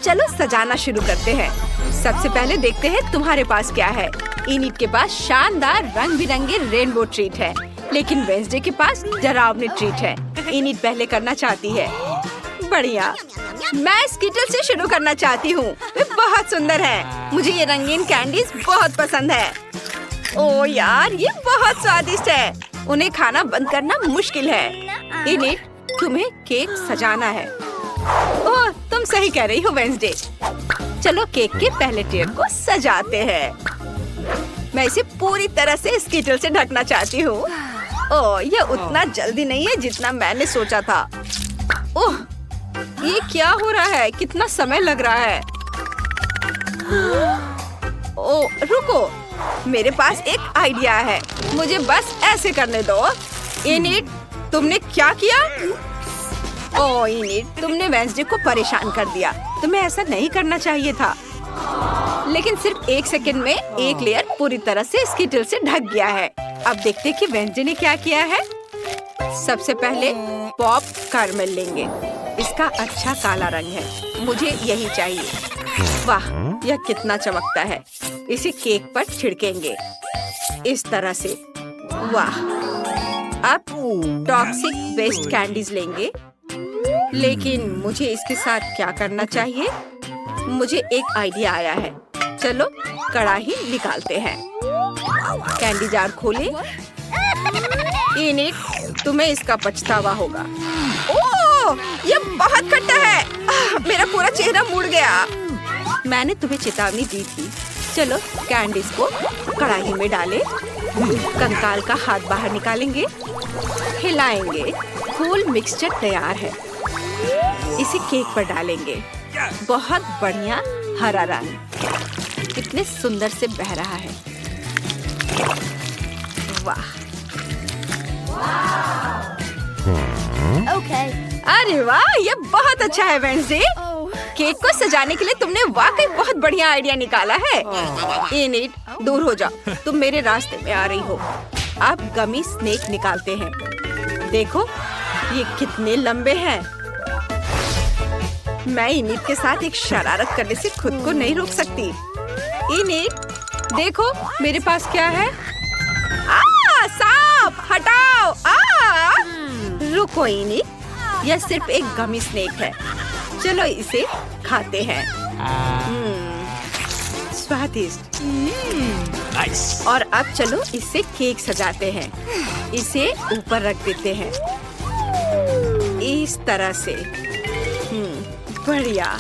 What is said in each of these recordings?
चलो सजाना शुरू करते हैं। सबसे पहले देखते हैं तुम्हारे पास क्या है। इनिट के पास शानदार रंग बिरंगे रेनबो ट्रीट है, लेकिन वेंसडे के पास डरावनी ट्रीट है। इनिट पहले करना चाहती है। बढ़िया, मैं स्किटल से शुरू करना चाहती हूँ। वे बहुत सुंदर है। मुझे ये रंगीन कैंडीज बहुत पसंद है। ओह यार, ये बहुत स्वादिष्ट है। उन्हें खाना बंद करना मुश्किल है। इनिट, तुम्हें केक सजाना है। ओह, तुम सही कह रही हो वेंसडे। चलो केक के पहले टियर को सजाते हैं। मैं इसे पूरी तरह से स्किटल से ढकना चाहती हूँ। ओह, ये उतना जल्दी नहीं है जितना मैंने सोचा था। ओह, ये क्या हो रहा है? कितना समय लग रहा है। ओह, रुको, मेरे पास एक आइडिया है। मुझे बस ऐसे करने दो। इनिट, तुमने क्या किया? ओह इनिट, तुमने वेंसडे को परेशान कर दिया। तुम्हें ऐसा नहीं करना चाहिए था। लेकिन सिर्फ 1 सेकंड में एक लेयर पूरी तरह से स्किटल से ढक गया है। अब देखते हैं कि वेंसडे ने क्या किया है। सबसे पहले पॉप कैरमेल लेंगे। इसका अच्छा काला रंग है, मुझे यही चाहिए। वाह, यह कितना चमकता है। इसे केक पर छिड़केंगे इस तरह से। वाह, अब टॉक्सिक वेस्ट कैंडीज लेंगे, लेकिन मुझे इसके साथ क्या करना चाहिए? मुझे एक आइडिया आया है। चलो कढ़ाई निकालते हैं। कैंडी जार खोलें। इनिट, तुम्हें इसका पछतावा होगा। ओह, ये बहुत खट्टा है। मेरा पूरा चेहरा मुड़ गया। मैंने तुम्हें चेतावनी दी थी। चलो कैंडीज को कढ़ाई में डालें। कंकाल का हाथ बाहर निकालेंगे, हिलाएंगे। फुल मिक्सचर तैयार है। इसे केक पर डालेंगे। बहुत बढ़िया हरा रंग कितने सुंदर से बह रहा है। वाह, अरे वाह, ये बहुत अच्छा है वेंसडे। केक को सजाने के लिए तुमने वाकई बहुत बढ़िया आइडिया निकाला है। इनिट, दूर हो जाओ, तुम मेरे रास्ते में आ रही हो। अब गमी स्नेक निकालते हैं। देखो ये कितने लंबे हैं। मैं इनिट के साथ एक शरारत करने से खुद को नहीं रोक सकती। इनिट, देखो मेरे पास क्या है। सांप, हटाओ। रुको इनिट, यह सिर्फ एक गमी स्नेक है। चलो इसे खाते हैं। स्वादिष्ट। नाइस। और अब चलो इससे केक सजाते हैं। इसे ऊपर रख देते हैं इस तरह से। बढ़िया,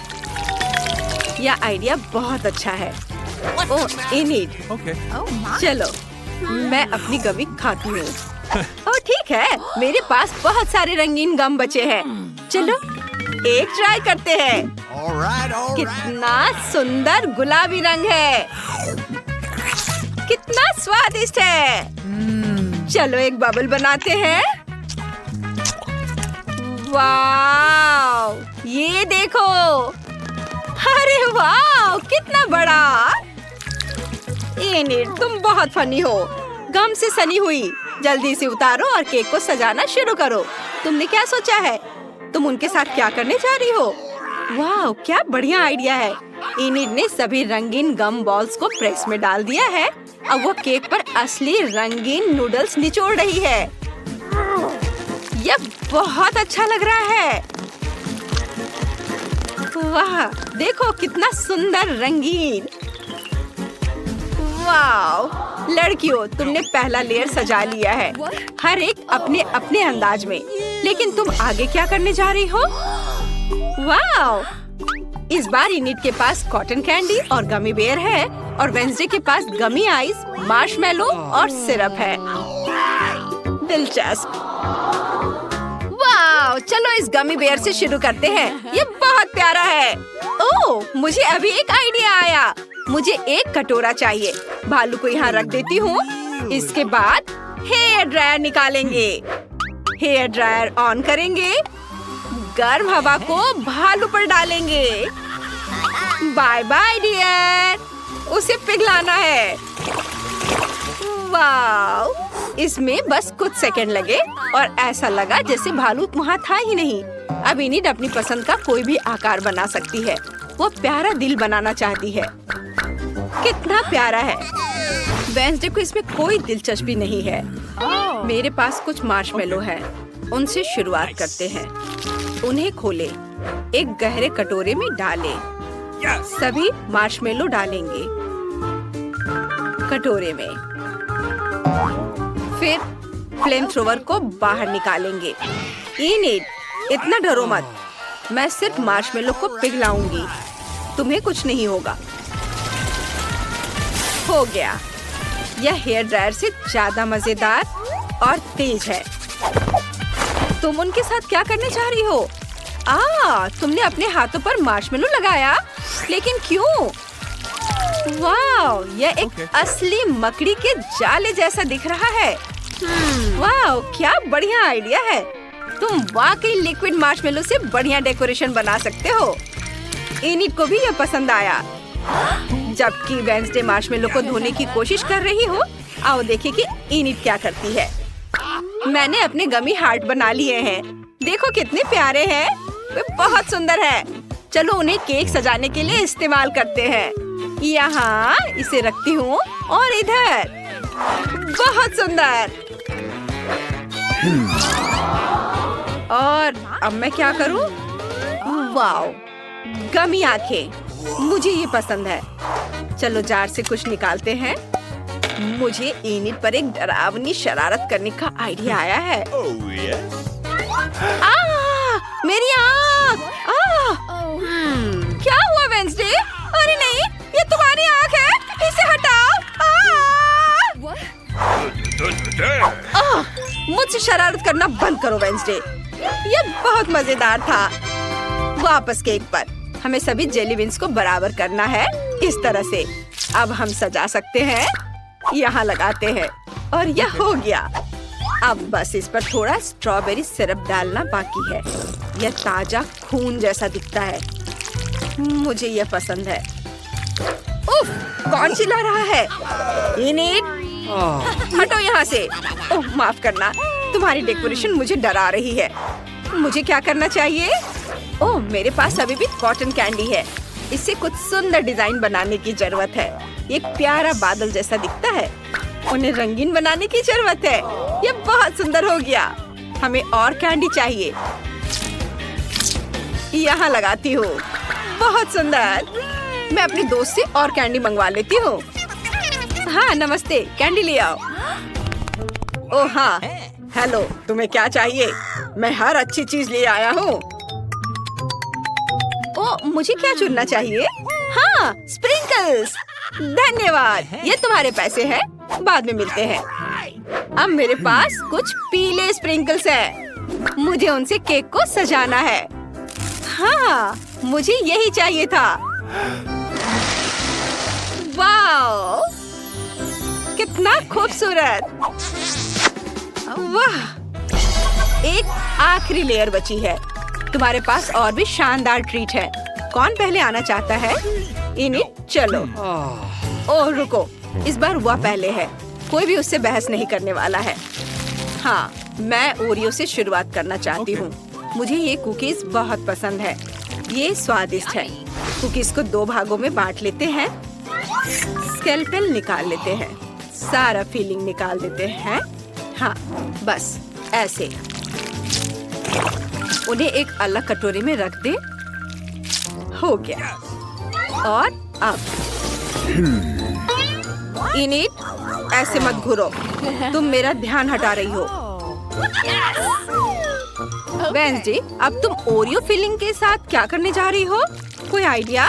यह आइडिया बहुत अच्छा है। ओह इनिट, चलो मैं अपनी गमी खाती हूँ। ओह ठीक है, मेरे पास बहुत सारे रंगीन गम बचे हैं। चलो एक ट्राई करते हैं। कितना सुंदर गुलाबी रंग है। कितना स्वादिष्ट है। चलो एक बबल बनाते हैं। वाव, ये देखो। अरे वाव, कितना बड़ा। इनिट, तुम बहुत फनी हो। गम से सनी हुई। जल्दी से उतारो और केक को सजाना शुरू करो। तुमने क्या सोचा है? तुम उनके साथ क्या करने जा रही हो? वाह, क्या बढ़िया आइडिया है। इनिट ने सभी रंगीन गम बॉल्स को प्रेस में डाल दिया है। अब वो केक पर असली रंगीन नूडल्स निचोड़ रही है। यह बहुत अच्छा लग रहा है। वाह, देखो कितना सुंदर रंगीन। वाह, लड़कियों, तुमने पहला लेयर सजा लिया है, हर एक अपने अपने अंदाज में। लेकिन तुम आगे क्या करने जा रही हो? वाह, इस बार इनिट के पास कॉटन कैंडी और गमी बेयर है और वेंसडे के पास गमी आइस, मार्शमेलो और सिरप है। दिलचस्प। वाह, चलो इस गमी बेयर से शुरू करते हैं। ये बहुत प्यारा है। ओह, मुझे अभी एक आइडिया आया। मुझे एक कटोरा चाहिए। भालू को यहाँ रख देती हूँ। इसके बाद हेयर ड्रायर निकालेंगे। हेयर ड्रायर ऑन करेंगे। गर्म हवा को भालू पर डालेंगे। बाय बाय डियर, उसे पिघलाना है। वाह, इसमें बस कुछ सेकंड लगे और ऐसा लगा जैसे भालू वहाँ था ही नहीं। अब इनिट अपनी पसंद का कोई भी आकार बना सकती है। वो प्यारा दिल बनाना चाहती है। कितना प्यारा है। वेंसडे को इसमें कोई दिलचस्पी नहीं है। मेरे पास कुछ मार्शमेलो है। उनसे शुरुआत करते हैं। उन्हें खोले, एक गहरे कटोरे में डालें। सभी मार्शमेलो डालेंगे कटोरे में। फिर फ्लेम थ्रोवर को बाहर निकालेंगे। इनिट, इतना डरो मत। मैं सिर्फ मार्शमेलो को पिघलाऊंगी। तुम्हें कुछ नहीं होगा। हो गया। यह हेयर ड्रायर से ज्यादा मजेदार और तेज है। तुम उनके साथ क्या करने चाह रही हो? तुमने अपने हाथों पर मार्शमेलो लगाया, लेकिन क्यों? वाह, यह एक असली मकड़ी के जाले जैसा दिख रहा है। वाह, क्या बढ़िया आइडिया है। तुम वाकई लिक्विड मार्शमेलो से बढ़िया डेकोरेशन बना सकते हो। इनिट को भी यह पसंद आया। जबकि वेंसडे मार्शमेलो को धोने की कोशिश कर रही हो, आओ देखें कि इनिट क्या करती है। मैंने अपने गमी हार्ट बना लिए हैं। देखो कितने प्यारे हैं। वे बहुत सुंदर है। चलो उन्हें केक सजाने के लिए इस्तेमाल करते हैं। यहाँ इसे रखती हूँ और इधर। बहुत सुंदर। और अब मैं क्या करूँ? वाओ, गमी आंखें। मुझे ये पसंद है। चलो जार से कुछ निकालते हैं। मुझे इनिट पर एक डरावनी शरारत करने का आइडिया आया है। मेरी आँख! क्या हुआ वेंसडे? अरे नहीं, ये तुम्हारी आँख है। इसे हटाओ। मुझसे शरारत करना बंद करो वेंसडे। ये बहुत मजेदार था। वापस केक पर। हमें सभी जेली बीन्स को बराबर करना है, इस तरह से। अब हम सजा सकते हैं। यहाँ लगाते हैं और यह हो गया। अब बस इस पर थोड़ा स्ट्रॉबेरी सिरप डालना बाकी है। यह ताजा खून जैसा दिखता है। मुझे यह पसंद है। उफ, कौन चिल्ला रहा है? इनिट, हटो यहाँ से। ओह, माफ करना। तुम्हारी डेकोरेशन मुझे डरा रही है। मुझे क्या करना चाहिए? ओह, मेरे पास अभी भी कॉटन कैंडी है। इससे कुछ सुंदर डिजाइन बनाने की जरूरत है। एक प्यारा बादल जैसा दिखता है। उन्हें रंगीन बनाने की जरूरत है। यह बहुत सुंदर हो गया। हमें और कैंडी चाहिए। यहाँ लगाती हूँ। बहुत सुंदर। मैं अपनी दोस्त से और कैंडी मंगवा लेती हूँ। हाँ, नमस्ते। कैंडी ले आओ। ओह हाँ, हेलो। तुम्हें क्या चाहिए? मैं हर अच्छी चीज ले आया हूँ। ओह, मुझे क्या चुनना चाहिए? हाँ, स्प्रिंकल्स। धन्यवाद। ये तुम्हारे पैसे हैं। बाद में मिलते हैं। अब मेरे पास कुछ पीले स्प्रिंकल्स हैं। मुझे उनसे केक को सजाना है। हाँ, मुझे यही चाहिए था। वाह, कितना खूबसूरत। वाह, एक आखिरी लेयर बची है। तुम्हारे पास और भी शानदार ट्रीट है। कौन पहले आना चाहता है? इनिट, चलो। ओह रुको, इस बार वह पहले है। कोई भी उससे बहस नहीं करने वाला है। हाँ, मैं ओरियो से शुरुआत करना चाहती हूँ। मुझे ये कुकीज बहुत पसंद है। ये स्वादिष्ट है। कुकीज को 2 भागों में बांट लेते हैं। स्केलेटन निकाल लेते हैं। सारा फिलिंग निकाल देते हैं। हाँ, बस ऐसे। उन्हें एक अलग कटोरी में रख दे। हो गया। और अब इनिट, ऐसे मत घूरो। तुम मेरा ध्यान हटा रही हो। वेंसडे, अब तुम ओरियो फिलिंग के साथ क्या करने जा रही हो? कोई आइडिया?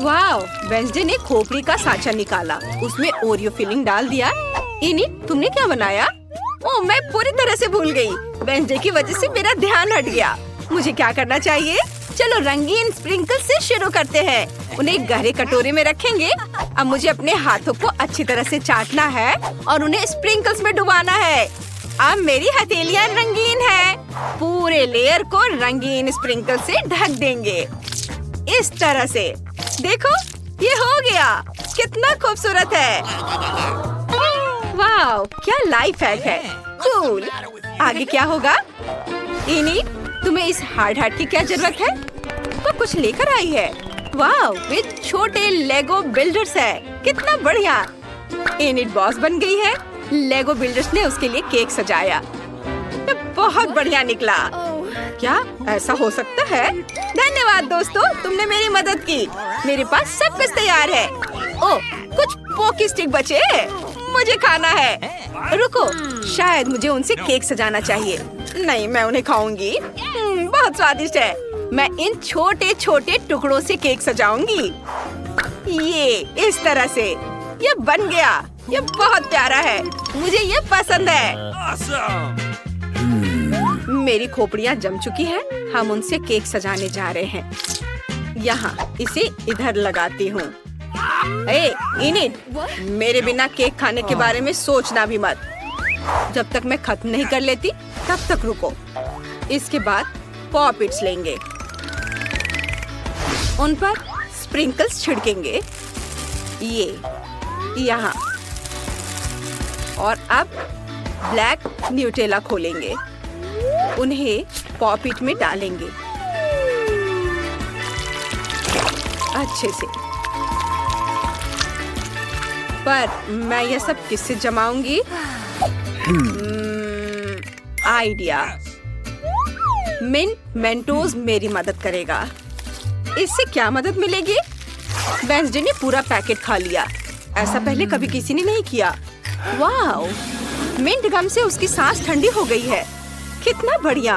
वाह, वेंसडे ने खोपड़ी का साँचा निकाला। उसमें ओरियो फिलिंग डाल दिया। इनिट, तुमने क्या बनाया? ओह, मैं पूरी तरह से भूल गई। वेंसडे की वजह से मेरा ध्यान हट गया। मुझे क्या करना चाहिए? चलो रंगीन स्प्रिंकल से शुरू करते हैं। उन्हें गहरे कटोरे में रखेंगे। अब मुझे अपने हाथों को अच्छी तरह से चाटना है और उन्हें स्प्रिंकल्स में डुबाना है। अब मेरी हथेलियां रंगीन है। पूरे लेयर को रंगीन स्प्रिंकल से ढक देंगे। इस तरह से। देखो, ये हो गया। कितना खूबसूरत है। वाह, क्या लाइफ हैक है। कूल। आगे क्या होगा? इनिट, तुम्हें इस हार्ड हार्ट की क्या जरूरत है? वो कुछ लेकर आई है। वाह, वे छोटे लेगो बिल्डर्स है। कितना बढ़िया। एनिट बॉस बन गई है। लेगो बिल्डर्स ने उसके लिए केक सजाया। ये बहुत बढ़िया निकला। क्या ऐसा हो सकता है? धन्यवाद दोस्तों, तुमने मेरी मदद की। मेरे पास सब कुछ तैयार है। ओह, कुछ पोकी स्टिक बचे, मुझे खाना है। रुको, शायद मुझे उनसे केक सजाना चाहिए। नहीं, मैं उन्हें खाऊंगी। बहुत स्वादिष्ट है। मैं इन छोटे छोटे टुकड़ों से केक सजाऊंगी। ये इस तरह से। ये बन गया। ये बहुत प्यारा है। मुझे ये पसंद है। Awesome. मेरी खोपड़ियाँ जम चुकी हैं। हम उनसे केक सजाने जा रहे हैं। यहाँ इसे इधर लगाती हूँ। इनिट, मेरे बिना केक खाने के बारे में सोचना भी मत। जब तक मैं खत्म नहीं कर लेती तब तक रुको। इसके बाद पॉपिट्स लेंगे, उन पर स्प्रिंकल्स छिड़केंगे। ये यहाँ, और अब ब्लैक न्यूटेला खोलेंगे, उन्हें पॉपिट में डालेंगे अच्छे से। पर मैं यह सब किससे जमाऊंगी? आइडिया। मिंट मेंटोस मेरी मदद करेगा। इससे क्या मदद मिलेगी? वेंसडे ने पूरा पैकेट खा लिया। ऐसा पहले कभी किसी ने नहीं किया। वाओ, मिंट गम से उसकी सांस ठंडी हो गई है। कितना बढ़िया।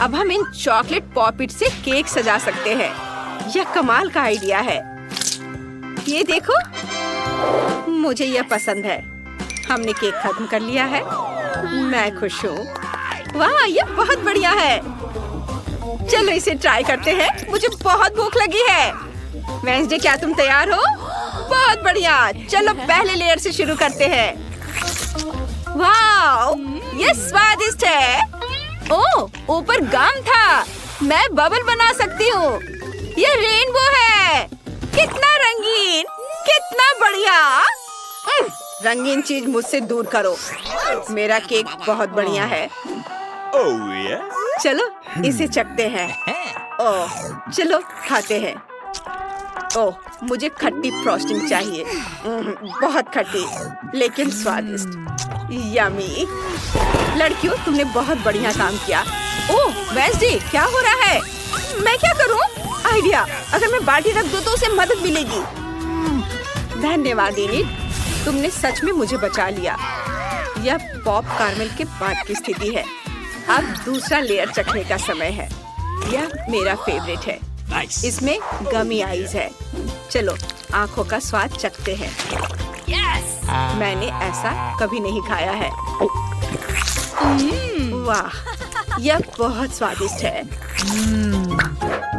अब हम इन चॉकलेट पॉपिट से केक सजा सकते हैं। यह कमाल का आइडिया है। ये देखो, मुझे यह पसंद है। हमने केक खत्म कर लिया है। मैं खुश हूँ। वाह, ये बहुत बढ़िया है। चलो इसे ट्राई करते हैं। मुझे बहुत भूख लगी है। वेंसडे, क्या तुम तैयार हो? बहुत बढ़िया। चलो पहले लेयर से शुरू करते हैं। वाह, ये स्वादिष्ट है। ओह, ऊपर गम था। मैं बबल बना सकती हूँ। ये रेनबो है। कितना रंगीन, कितना बढ़िया। रंगीन चीज मुझसे दूर करो। मेरा केक बहुत बढ़िया है। Oh yeah. चलो इसे चखते हैं। ओह, चलो खाते हैं। ओह, मुझे खट्टी फ्रॉस्टिंग चाहिए। बहुत खट्टी लेकिन स्वादिष्ट। यमी। लड़कियों, तुमने बहुत बढ़िया काम किया। ओह वेंसडे, क्या हो रहा है? मैं क्या करूं? आइडिया, अगर मैं बाल्टी रख दूं तो उसे मदद मिलेगी। धन्यवाद इनिट, तुमने सच में मुझे बचा लिया। यह पॉप कार्मेल के बाद की स्थिति है। अब दूसरा लेयर चखने का समय है। यह मेरा फेवरेट है। Nice. इसमें गमी आइज है। चलो आंखों का स्वाद चखते हैं। मैंने ऐसा कभी नहीं खाया है। वाह, यह बहुत स्वादिष्ट है।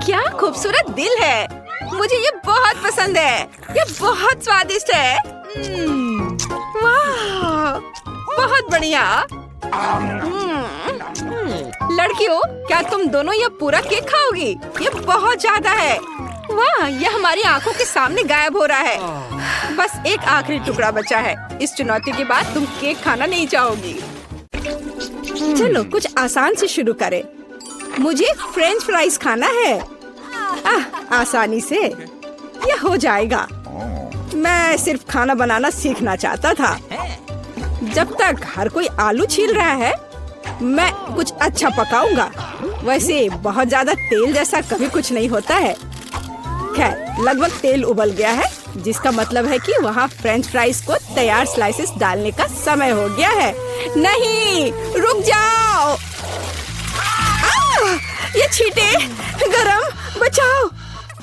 क्या खूबसूरत दिल है। मुझे ये बहुत पसंद है। यह बहुत स्वादिष्ट है। वाह, बहुत बढ़िया। लड़कियों, क्या तुम दोनों ये पूरा केक खाओगी? ये बहुत ज्यादा है। वाह, यह हमारी आंखों के सामने गायब हो रहा है। बस एक आखिरी टुकड़ा बचा है। इस चुनौती के बाद तुम केक खाना नहीं चाहोगी। चलो कुछ आसान से शुरू करें। मुझे फ्रेंच फ्राइज खाना है। आसानी से यह हो जाएगा। मैं सिर्फ खाना बनाना सीखना चाहता था। जब तक हर कोई आलू छील रहा है, मैं कुछ अच्छा पकाऊंगा। वैसे बहुत ज्यादा तेल जैसा कभी कुछ नहीं होता है। खैर, लगभग तेल उबल गया है, जिसका मतलब है कि वहाँ फ्रेंच फ्राइज को तैयार स्लाइसेस डालने का समय हो गया है। नहीं, रुक जाओ। ये छींटे, गरम, बचाओ।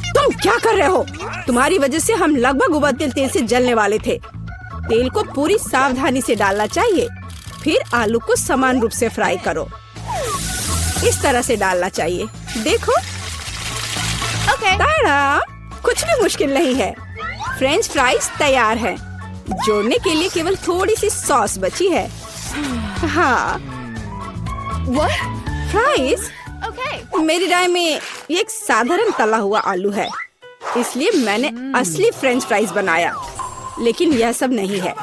तुम क्या कर रहे हो? तुम्हारी वजह से हम लगभग उबलते तेल से जलने वाले थे। तेल को पूरी सावधानी से डालना चाहिए। फिर आलू को समान रूप से फ्राई करो। इस तरह से डालना चाहिए। देखो, ताड़ा, कुछ भी मुश्किल नहीं है। फ्रेंच फ्राइज तैयार है। जोड़ने के लिए केवल थोड़ी सी सॉस बची है। हाँ, फ्राइज? मेरी राय में ये एक साधारण तला हुआ आलू है, इसलिए मैंने असली फ्रेंच फ्राइज बनाया। लेकिन यह सब नहीं है।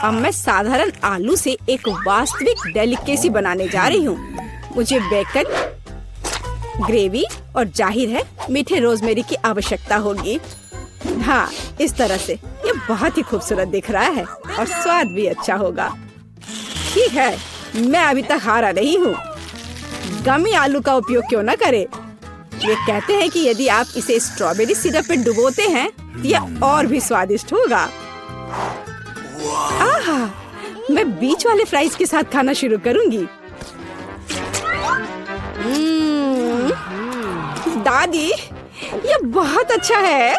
अब मैं साधारण आलू से एक वास्तविक डेलिकेसी बनाने जा रही हूँ। मुझे बेकन, ग्रेवी और जाहिर है मीठे रोजमेरी की आवश्यकता होगी। हाँ, इस तरह से ये बहुत ही खूबसूरत दिख रहा है और स्वाद भी अच्छा होगा। ठीक है, मैं अभी तक हारा नहीं हूँ। गमी आलू का उपयोग क्यों न करें? ये कहते हैं कि यदि आप इसे स्ट्रॉबेरी सिरप में डुबोते हैं तो यह और भी स्वादिष्ट होगा। आहा, मैं बीच वाले फ्राइज के साथ खाना शुरू करूंगी। दादी, ये बहुत अच्छा है।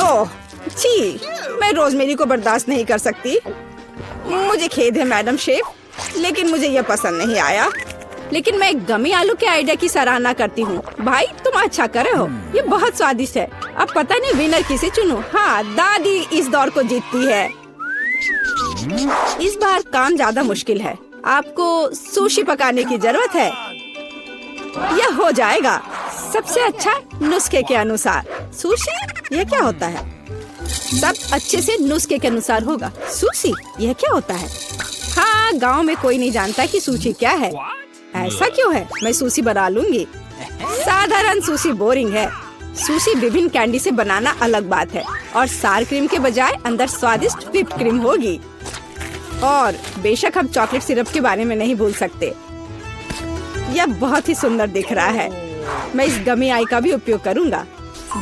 ओह, छी, मैं रोजमेरी को बर्दाश्त नहीं कर सकती। मुझे खेद है मैडम शेफ, लेकिन मुझे यह पसंद नहीं आया। लेकिन मैं गमी आलू के आइडिया की सराहना करती हूँ। भाई, तुम अच्छा करे हो, ये बहुत स्वादिष्ट है। अब पता नहीं विनर किसे चुनूं। हाँ, दादी इस दौर को जीतती है। इस बार काम ज्यादा मुश्किल है। आपको सुशी पकाने की जरूरत है। यह हो जाएगा सबसे अच्छा नुस्खे के अनुसार। सुशी, यह क्या होता है? सब अच्छे से नुस्खे के अनुसार होगा। सुशी, यह क्या होता है? हाँ, गांव में कोई नहीं जानता कि सुशी क्या है। ऐसा क्यों है? मैं सुशी बना लूंगी। साधारण सुशी बोरिंग है। सुशी विभिन्न कैंडी से बनाना अलग बात है और सार क्रीम के बजाय अंदर स्वादिष्ट व्हिप्ड क्रीम होगी। और बेशक हम चॉकलेट सिरप के बारे में नहीं भूल सकते। यह बहुत ही सुंदर दिख रहा है। मैं इस गमी आई का भी उपयोग करूंगा।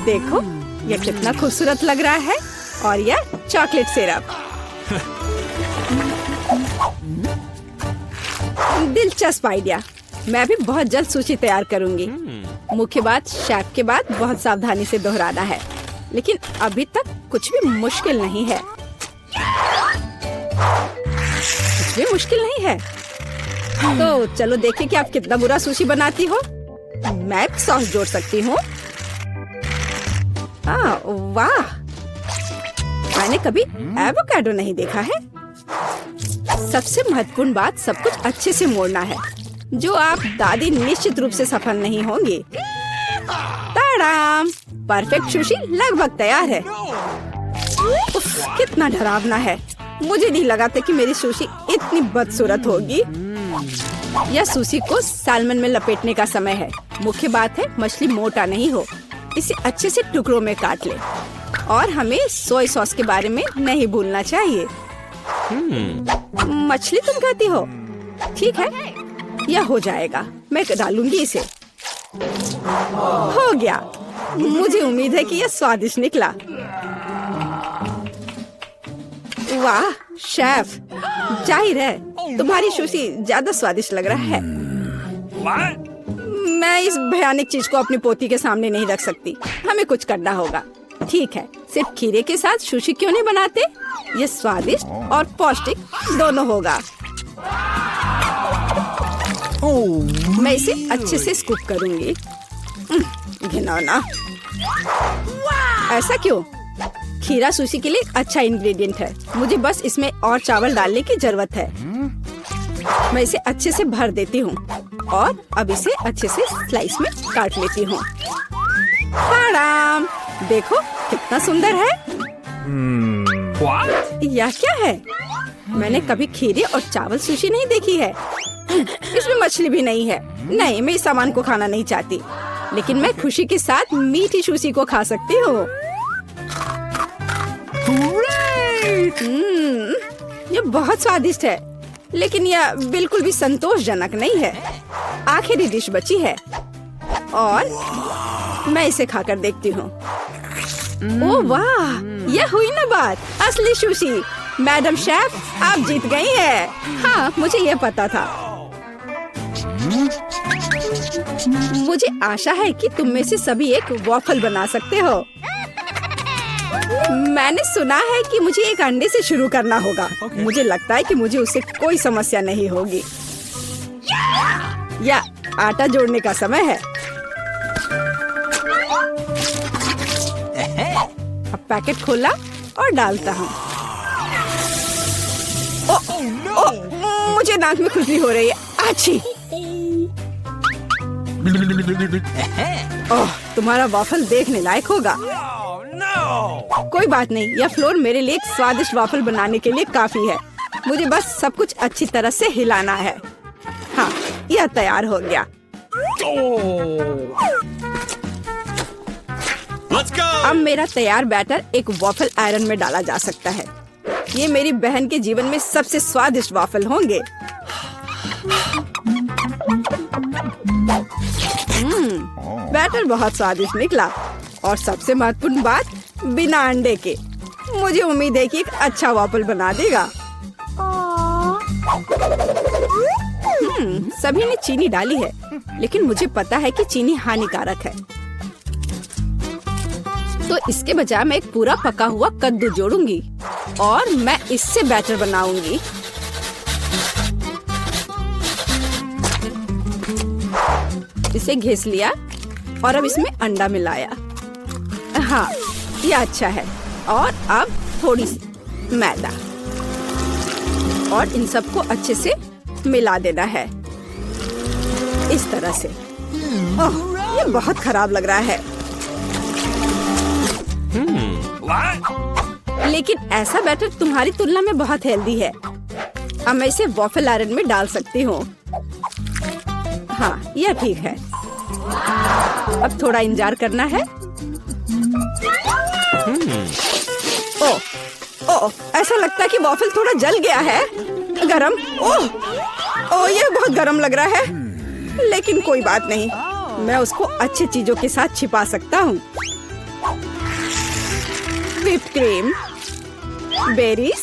देखो, यह कितना खूबसूरत लग रहा है। और यह चॉकलेट सिरप। दिलचस्प आइडिया। मैं भी बहुत जल्द सुशी तैयार करूंगी। मुख्य बात शेफ के बाद बहुत सावधानी से दोहराना है। लेकिन अभी तक कुछ भी मुश्किल नहीं है। कुछ भी मुश्किल नहीं है। तो चलो देखें कि आप कितना बुरा सुशी बनाती हो। मैं भी सॉस जोड़ सकती हूँ। वाह, मैंने कभी एवोकाडो नहीं देखा है। सबसे महत्वपूर्ण बात, सब कुछ अच्छे से मोड़ना है, जो आप दादी निश्चित रूप से सफल नहीं होंगी। ताड़ाम, परफेक्ट सुशी लगभग तैयार है। उफ, कितना डरावना है। मुझे नहीं लगा था कि मेरी सुशी इतनी बदसूरत होगी। यह सुशी को सालमन में लपेटने का समय है। मुख्य बात है मछली मोटा नहीं हो। इसे अच्छे से टुकड़ों में काट ले। और हमें सोया सॉस के बारे में नहीं भूलना चाहिए। मछली तुम खाती हो? ठीक है, यह हो जाएगा। मैं डालूंगी इसे। हो गया। मुझे उम्मीद है कि यह स्वादिष्ट निकला। वाह शेफ, जाहिर है तुम्हारी सुशी ज्यादा स्वादिष्ट लग रहा है। मैं इस भयानक चीज को अपनी पोती के सामने नहीं रख सकती। हमें कुछ करना होगा। ठीक है, सिर्फ खीरे के साथ सुशी क्यों नहीं बनाते? ये स्वादिष्ट और पौष्टिक दोनों होगा। मैं इसे अच्छे से स्कूप करूंगी। घिनौना। ऐसा क्यों? खीरा सुशी के लिए अच्छा इंग्रेडिएंट है। मुझे बस इसमें और चावल डालने की जरूरत है। मैं इसे अच्छे से भर देती हूँ और अब इसे अच्छे से स्लाइस में काट लेती हूँ। ताड़ाम, देखो कितना सुंदर है। यह क्या है? मैंने कभी खीरे और चावल सुशी नहीं देखी है। इसमें मछली भी नहीं है। नहीं, मैं इस सामान को खाना नहीं चाहती। लेकिन मैं खुशी के साथ मीठी सुशी को खा सकती हूँ। ये बहुत स्वादिष्ट है, लेकिन यह बिल्कुल भी संतोषजनक नहीं है। आखिरी डिश बची है और मैं इसे खाकर देखती हूँ। ओह वाह, यह हुई ना बात। असली सुशी। मैडम शेफ, आप जीत गई हैं। हाँ, मुझे यह पता था। मुझे आशा है कि तुम में से सभी एक वॉफल बना सकते हो। मैंने सुना है कि मुझे एक अंडे से शुरू करना होगा। मुझे लगता है कि मुझे उससे कोई समस्या नहीं होगी। या आटा जोड़ने का समय है। अब पैकेट खोला और डालता हूँ। मुझे नाक में खुजली हो रही है। आछी। ओह, तुम्हारा वाफल देखने लायक होगा। कोई बात नहीं, यह फ्लोर मेरे लिए एक स्वादिष्ट वाफल बनाने के लिए काफी है। मुझे बस सब कुछ अच्छी तरह से हिलाना है। हाँ, यह तैयार हो गया। Let's go. अब मेरा तैयार बैटर एक वॉफल आयरन में डाला जा सकता है। ये मेरी बहन के जीवन में सबसे स्वादिष्ट वॉफल होंगे। बैटर बहुत स्वादिष्ट निकला और सबसे महत्वपूर्ण बात, बिना अंडे के। मुझे उम्मीद है कि एक अच्छा वॉफल बना देगा। सभी ने चीनी डाली है, लेकिन मुझे पता है कि चीनी हानिकारक है। तो इसके बजाय मैं एक पूरा पका हुआ कद्दू जोड़ूंगी और मैं इससे बैटर बनाऊंगी। इसे घिस लिया और अब इसमें अंडा मिलाया। हाँ, यह अच्छा है। और अब थोड़ी सी मैदा और इन सबको अच्छे से मिला देना है, इस तरह से। ओह, ये बहुत खराब लग रहा है। What? लेकिन ऐसा बैटर तुम्हारी तुलना में बहुत हेल्दी है। अब मैं इसे वॉफल आयरन में डाल सकती हूँ। हाँ, यह ठीक है। अब थोड़ा इंतजार करना है। ओह, ओह, ऐसा लगता है कि वॉफल थोड़ा जल गया है। गरम। ओह, ओह, यह बहुत गरम लग रहा है। लेकिन कोई बात नहीं, मैं उसको अच्छी चीजों के साथ छिपा सकता हूँ। व्हिप क्रीम, बेरीज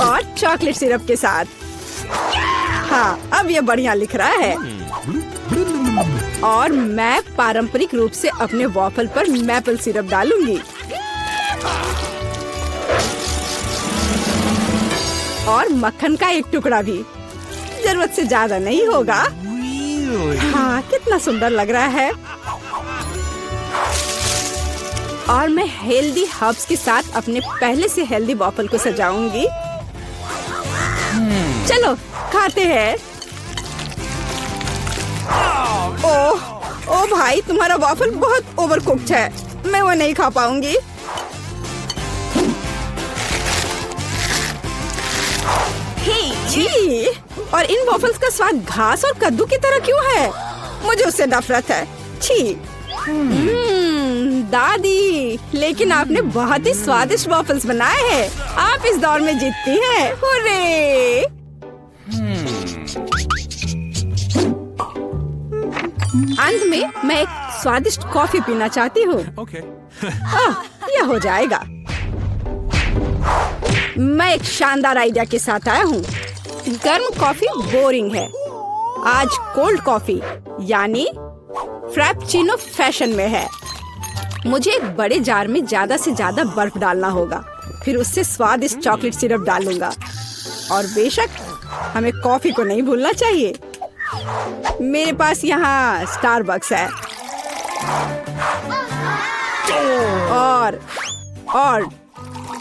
और चॉकलेट सिरप के साथ। हाँ, अब ये बढ़िया लिख रहा है। और मैं पारंपरिक रूप से अपने वॉफल पर मैपल सिरप डालूंगी और मक्खन का एक टुकड़ा भी। जरूरत से ज्यादा नहीं होगा। हाँ, कितना सुंदर लग रहा है। और मैं हेल्दी हर्ब्स के साथ अपने पहले से हेल्दी वॉफल को सजाऊंगी। चलो खाते हैं। ओह, ओ भाई, तुम्हारा वॉफल बहुत ओवरकुक्ड है। मैं वो नहीं खा पाऊंगी। छी, और इन वॉफल्स का स्वाद घास और कद्दू की तरह क्यों है? मुझे उससे नफरत है। छी। दादी, लेकिन आपने बहुत ही स्वादिष्ट वॉफल्स बनाए हैं। आप इस दौर में जीतती हैं। हुर्रे! अंत में मैं एक स्वादिष्ट कॉफी पीना चाहती हूँ। Okay. यह हो जाएगा। मैं एक शानदार आइडिया के साथ आया हूँ। गर्म कॉफी बोरिंग है। आज कोल्ड कॉफी यानी फ्रैप्पुचिनो फैशन में है। मुझे एक बड़े जार में ज्यादा से ज्यादा बर्फ डालना होगा। फिर उससे स्वादिष्ट चॉकलेट सिरप डालूंगा। और बेशक हमें कॉफी को नहीं भूलना चाहिए। मेरे पास यहाँ स्टारबक्स है। और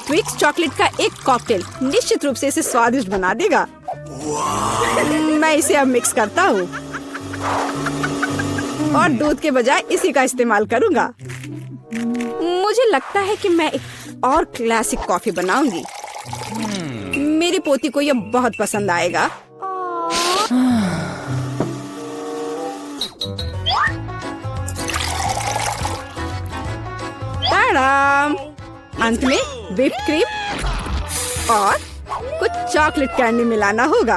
ट्विक्स चॉकलेट का एक कॉकटेल निश्चित रूप से इसे स्वादिष्ट बना देगा। मैं इसे अब मिक्स करता हूँ और दूध के बजाय इसी का इस्तेमाल करूँगा। मुझे लगता है कि मैं एक और क्लासिक कॉफी बनाऊंगी। मेरी पोती को यह बहुत पसंद आएगा। ताड़ाम! अंत में व्हिप क्रीम और कुछ चॉकलेट कैंडी मिलाना होगा।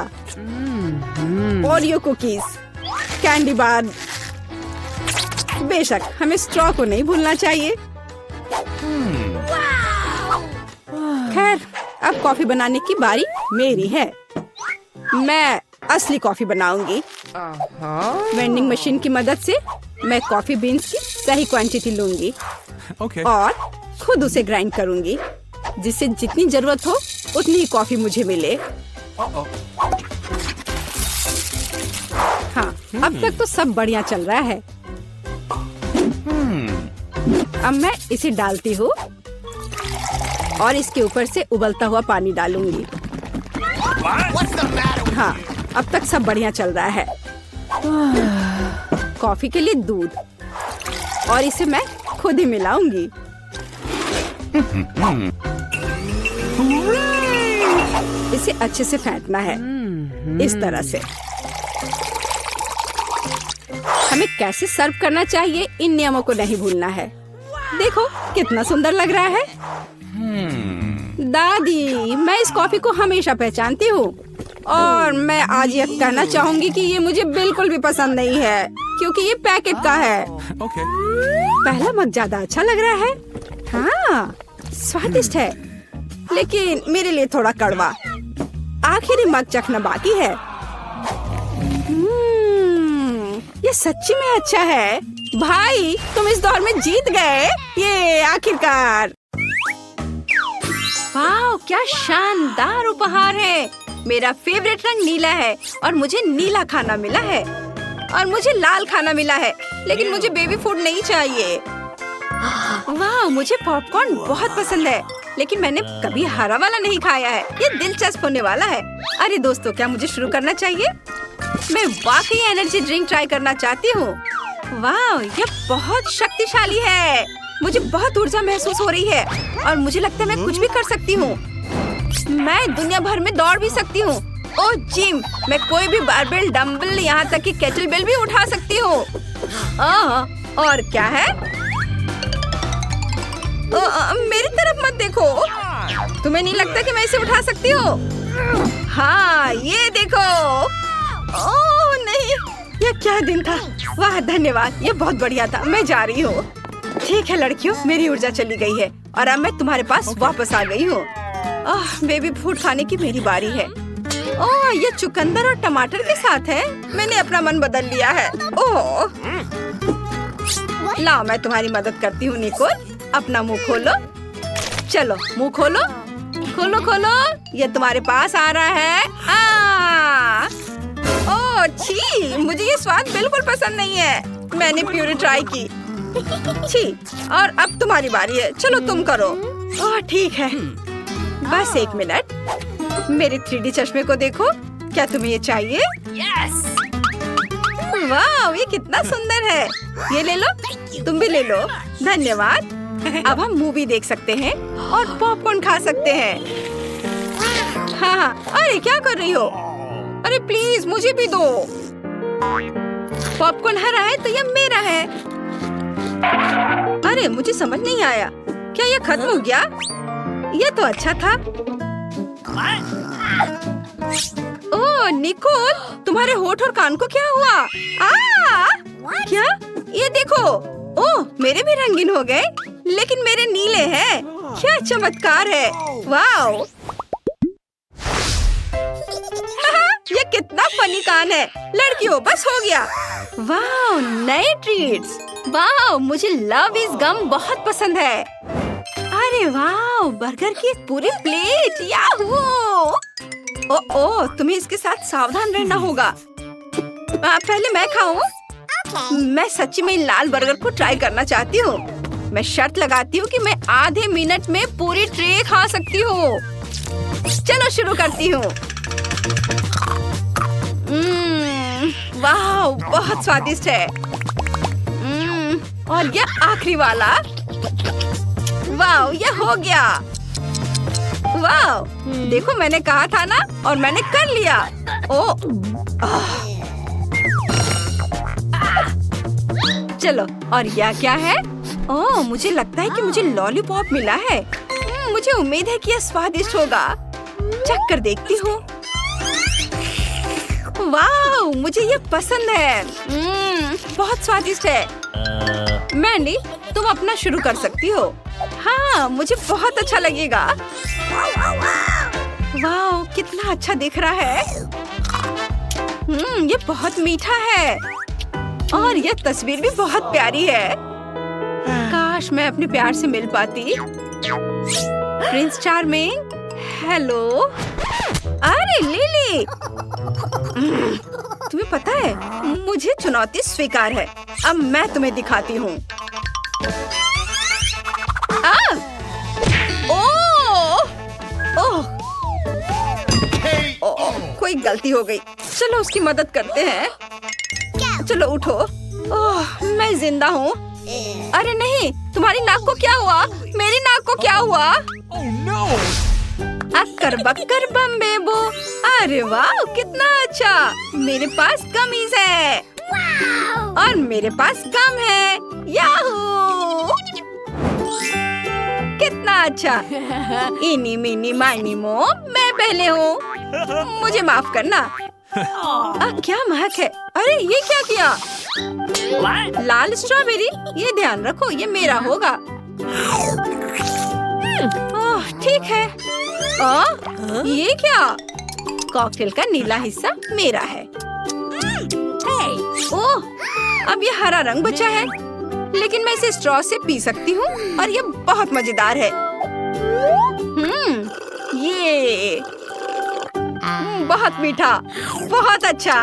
Oreo cookies, candy bar. बेशक हमें स्ट्रॉ को नहीं भूलना चाहिए। खैर, अब कॉफी बनाने की बारी मेरी है। मैं असली कॉफी बनाऊंगी। वेंडिंग मशीन की मदद से मैं कॉफी बीन्स की सही क्वांटिटी लूंगी Okay. और खुद उसे ग्राइंड करूंगी, जिससे जितनी जरूरत हो उतनी ही कॉफी मुझे मिले। हाँ, अब तक तो सब बढ़िया चल रहा है। अब मैं इसे डालती हूँ और इसके ऊपर से उबलता हुआ पानी डालूंगी। हाँ, अब तक सब बढ़िया चल रहा है। कॉफी के लिए दूध और इसे मैं खुद ही मिलाऊंगी। इसे अच्छे से फेंटना है, इस तरह से। हमें कैसे सर्व करना चाहिए इन नियमों को नहीं भूलना है। देखो कितना सुंदर लग रहा है। दादी, मैं इस कॉफी को हमेशा पहचानती हूँ और मैं आज ये कहना चाहूंगी कि ये मुझे बिल्कुल भी पसंद नहीं है क्योंकि ये पैकेट का है। पहला मग ज्यादा अच्छा लग रहा है। हाँ, स्वादिष्ट है लेकिन मेरे लिए थोड़ा कड़वा। आखिरी मग चखना बाकी है। ये सच्ची में अच्छा है। भाई, तुम इस दौर में जीत गए। ये आखिरकार। वाह, क्या शानदार उपहार है। मेरा फेवरेट रंग नीला है और मुझे नीला खाना मिला है और मुझे लाल खाना मिला है, लेकिन मुझे बेबी फूड नहीं चाहिए। वाह, मुझे पॉपकॉर्न बहुत पसंद है लेकिन मैंने कभी हरा वाला नहीं खाया है। ये दिलचस्प होने वाला है। अरे दोस्तों, क्या मुझे शुरू करना चाहिए? मैं वाकई एनर्जी ड्रिंक ट्राई करना चाहती हूँ। वाह, ये बहुत शक्तिशाली है। मुझे बहुत ऊर्जा महसूस हो रही है और मुझे लगता है मैं कुछ भी कर सकती हूँ। मैं दुनिया भर में दौड़ भी सकती हूँ। ओह जिम, मैं कोई भी बारबेल, डंबल, यहाँ तक कि केटल बेल भी उठा सकती हूँ। और क्या है? मेरी तरफ मत देखो। तुम्हें नहीं लगता कि मैं इसे उठा सकती हूँ? हाँ, ये देखो। ओह नहीं, ये क्या दिन था। वाह, धन्यवाद, ये बहुत बढ़िया था। मैं जा रही हूँ। ठीक है लड़कियों, मेरी ऊर्जा चली गई है और अब मैं तुम्हारे पास वापस आ गई हूँ। बेबी फूड खाने की मेरी बारी है। ओह, ये चुकंदर और टमाटर के साथ है। मैंने अपना मन बदल लिया है। ओह, लाओ मैं तुम्हारी मदद करती हूँ। निकोल, अपना मुंह खोलो। चलो, मुंह खोलो। खोलो खोलो, ये तुम्हारे पास आ रहा है। ओह छी, मुझे ये स्वाद बिल्कुल पसंद नहीं है। मैंने प्यूरी ट्राई की। छी, और अब तुम्हारी बारी है। चलो तुम करो। ओह ठीक है, बस एक मिनट। मेरे 3D चश्मे को देखो। क्या तुम्हें ये चाहिए? यस। वाह, ये कितना सुंदर है। ये ले लो, तुम भी ले लो। धन्यवाद। अब हम मूवी देख सकते हैं और पॉपकॉर्न खा सकते हैं। हाँ, अरे क्या कर रही हो? अरे प्लीज मुझे भी दो। पॉपकॉर्न हरा है तो ये मेरा है। अरे मुझे समझ नहीं आया, क्या ये खत्म हो गया? ये तो अच्छा था। ओह निकोल, तुम्हारे होठ और कान को क्या हुआ? क्या? ये देखो। ओह, मेरे भी रंगीन हो गए, लेकिन मेरे नीले हैं। क्या चमत्कार है। वाओ, ये कितना फनी कान है। लड़कियों, बस हो गया। वाओ, नए ट्रीट्स। वाओ, मुझे लव इज गम बहुत पसंद है। अरे वाओ, बर्गर की एक पूरी प्लेट। याहू! ओह, तुम्हें इसके साथ सावधान रहना होगा। पहले मैं खाऊं? मैं सच्ची में लाल बर्गर को ट्राई करना चाहती हूँ। मैं शर्त लगाती हूँ कि मैं आधे मिनट में पूरी ट्रे खा सकती हूँ। चलो शुरू करती हूँ। वाह, बहुत स्वादिष्ट है। और ये आखिरी वाला। वाह, ये हो गया। वाह, देखो मैंने कहा था ना, और मैंने कर लिया। चलो, और यह क्या है? ओह, मुझे लगता है कि मुझे लॉलीपॉप मिला है। मुझे उम्मीद है कि यह स्वादिष्ट होगा। चख कर देखती हूँ। वाह, मुझे ये पसंद है। बहुत स्वादिष्ट है। मैंडी, तुम अपना शुरू कर सकती हो। हाँ, मुझे बहुत अच्छा लगेगा। वाह, कितना अच्छा दिख रहा है। ये बहुत मीठा है और ये तस्वीर भी बहुत प्यारी है। काश मैं अपने प्यार से मिल पाती। Prince charming, hello. अरे लिली, तुम्हें पता है मुझे चुनौती स्वीकार है। अब मैं तुम्हें दिखाती हूँ। कोई गलती हो गई। चलो उसकी मदद करते हैं। चलो उठो। ओह, मैं जिंदा हूँ। अरे नहीं, तुम्हारी नाक को क्या हुआ? मेरी नाक को क्या हुआ? अक्कर बक्कर बम बेबो। अरे वाह, कितना अच्छा। मेरे पास कमीज है। मेरे पास गम है। याहू! कितना अच्छा। इनी मिनी माइनी मो, मैं पहले हूँ। मुझे माफ करना। क्या महक है। अरे ये क्या किया? लाल स्ट्रॉबेरी, ये ध्यान रखो, ये मेरा होगा। ठीक है। ये क्या? कॉकटेल का नीला हिस्सा मेरा है। ओह, अब ये हरा रंग बचा है, लेकिन मैं इसे स्ट्रॉ से पी सकती हूँ और ये बहुत मजेदार है। ये बहुत मीठा, बहुत अच्छा।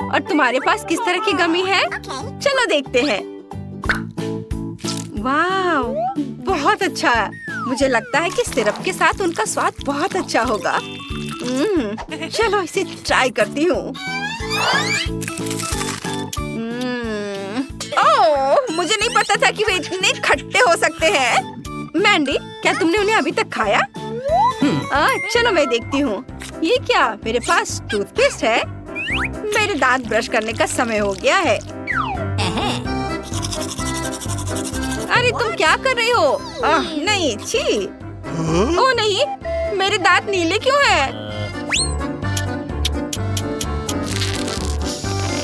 और तुम्हारे पास किस तरह की गमी है? चलो देखते हैं। वाह, बहुत अच्छा। मुझे लगता है कि सिरप के साथ उनका स्वाद बहुत अच्छा होगा। चलो इसे ट्राई करती हूँ। ओह, मुझे नहीं पता था कि वे इतने खट्टे हो सकते हैं। मैंडी, क्या तुमने उन्हें अभी तक खाया? चलो मैं देखती हूँ। ये क्या? मेरे पास टूथपेस्ट है। मेरे दांत ब्रश करने का समय हो गया है। अरे तुम क्या कर रही हो? नहीं, छी। ओह नहीं, मेरे दांत नीले क्यों हैं?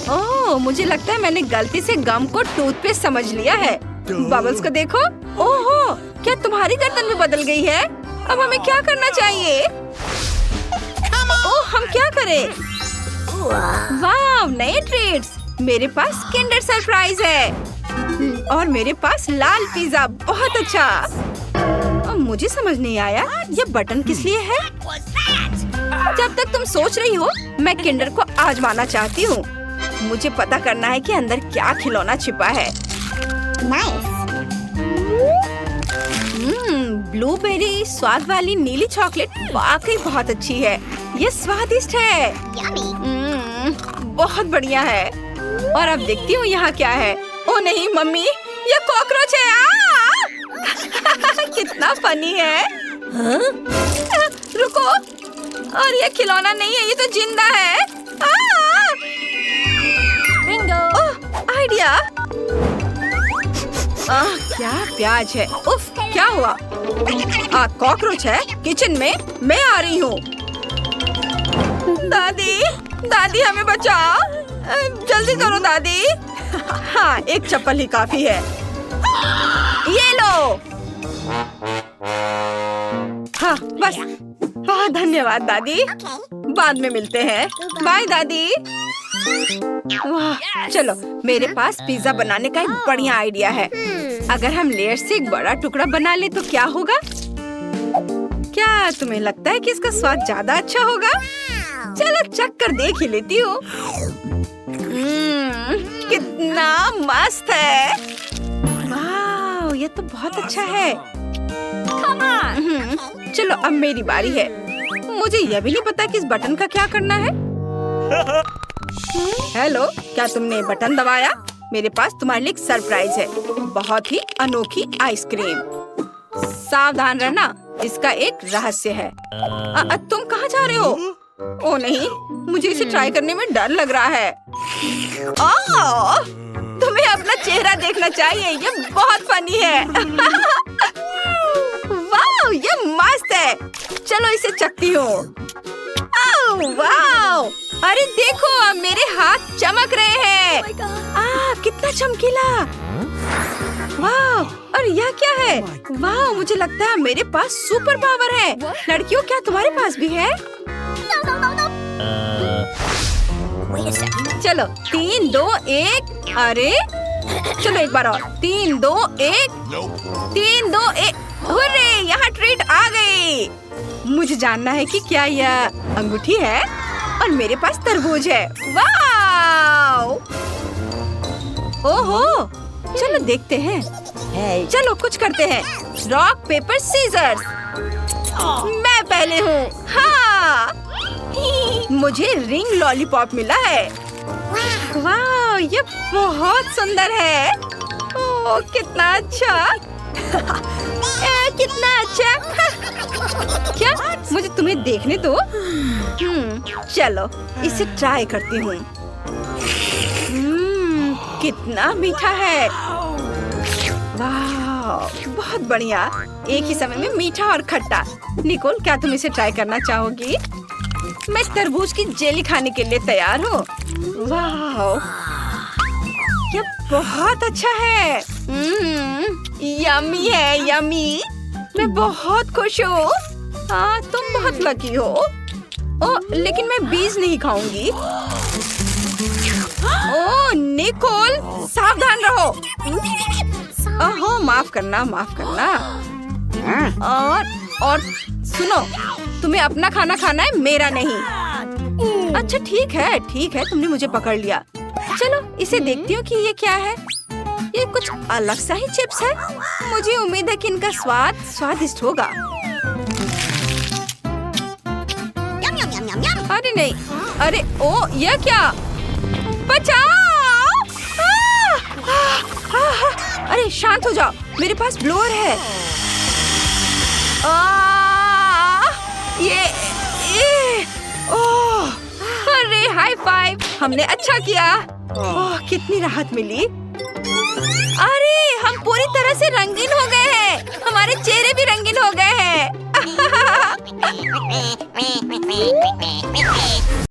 ओह, मुझे लगता है मैंने गलती से गम को टूथपेस्ट समझ लिया है। बबल्स को देखो। ओहो, क्या तुम्हारी गर्दन भी बदल गई है? अब हमें क्या करना चाहिए? ओह, हम क्या करें? वाह, नए ट्रीट्स। मेरे पास किंडर सरप्राइज है और मेरे पास लाल पिज्जा। बहुत अच्छा। मुझे समझ नहीं आया, ये बटन किस लिए है? जब तक तुम सोच रही हो, मैं किंडर को आजमाना चाहती हूँ। मुझे पता करना है कि अंदर क्या खिलौना छिपा है। ब्लूबेरी स्वाद वाली नीली चॉकलेट वाकई बहुत अच्छी है। ये स्वादिष्ट है। बहुत बढ़िया है। और अब देखती हूँ यहाँ क्या है। ओ नहीं मम्मी, ये कॉकरोच है। कितना फनी है। रुको, और ये खिलौना नहीं है, ये तो जिंदा है। आइडिया। क्या प्याज है। उफ, क्या हुआ? कॉकरोच है किचन में। मैं आ रही हूँ। दादी, दादी हमें बचाओ। जल्दी करो दादी। हाँ, एक चप्पल ही काफी है। ये लो। हाँ बस। बहुत धन्यवाद दादी। बाद में मिलते हैं। बाय दादी। वाह, चलो मेरे पास पिज्जा बनाने का एक बढ़िया आइडिया है। अगर हम लेयर से एक बड़ा टुकड़ा बना ले तो क्या होगा? क्या तुम्हें लगता है कि इसका स्वाद ज्यादा अच्छा होगा? चलो चख कर देख ही लेती हूँ। कितना मस्त है। वाह, ये तो बहुत अच्छा है। चलो अब मेरी बारी है। मुझे यह भी नहीं पता कि इस बटन का क्या करना है। हेलो, क्या तुमने बटन दबाया? मेरे पास तुम्हारे लिए एक सरप्राइज है। बहुत ही अनोखी आइसक्रीम। सावधान रहना, इसका एक रहस्य है। तुम कहाँ जा रहे हो? ओ नहीं, मुझे इसे ट्राई करने में डर लग रहा है। तुम्हें अपना चेहरा देखना चाहिए, ये बहुत फनी है। वाह, ये मस्त है। चलो इसे चखती हूँ। वाह, अरे देखो, अब मेरे हाथ चमक रहे हैं। कितना चमकीला। वाह, और यह क्या है? वाह, मुझे लगता है मेरे पास सुपर पावर है। लड़कियों, क्या तुम्हारे पास भी है? चलो 3, 2, 1। अरे चलो एक बार और। 3, 2, 1। 3, 2, 1। हुर्रे, यहाँ ट्रीट आ गई। मुझे जानना है कि क्या यह अंगूठी है और मेरे पास तरबूज है। वाह! ओहो, चलो देखते हैं। चलो कुछ करते हैं। Rock paper scissors. मैं पहले हूँ। हाँ, मुझे रिंग लॉलीपॉप मिला है। वाह, ये बहुत सुंदर है। ओह, कितना अच्छा। कितना अच्छा। क्या? मुझे तुम्हें देखने दो। चलो इसे ट्राई करती हूँ। कितना मीठा है। वाह, बहुत बढ़िया। एक ही समय में मीठा और खट्टा। निकोल, क्या तुम इसे ट्राई करना चाहोगी? मैं तरबूज की जेली खाने के लिए तैयार हूँ। वाह, ये बहुत अच्छा है। यम्मी है, यम्मी। मैं बहुत खुश हूँ। हाँ, तुम बहुत लकी हो। ओ, लेकिन मैं बीज नहीं खाऊंगी। ओ निकोल, सावधान रहो। ओहो, माफ करना, माफ करना। और सुनो, तुम्हें अपना खाना खाना है, मेरा नहीं। अच्छा ठीक है, तुमने मुझे पकड़ लिया। चलो इसे देखती हूँ कि ये क्या है। ये कुछ अलग सा ही चिप्स है। मुझे उम्मीद है कि इनका स्वाद स्वादिष्ट होगा। अरे नहीं, अरे ओ, यह क्या? बचाओ! अरे शांत हो जाओ, मेरे पास ब्लोअर है। ओह, अरे हाई फाइव, हमने अच्छा किया। ओह, कितनी राहत मिली। अरे हम पूरी तरह से रंगीन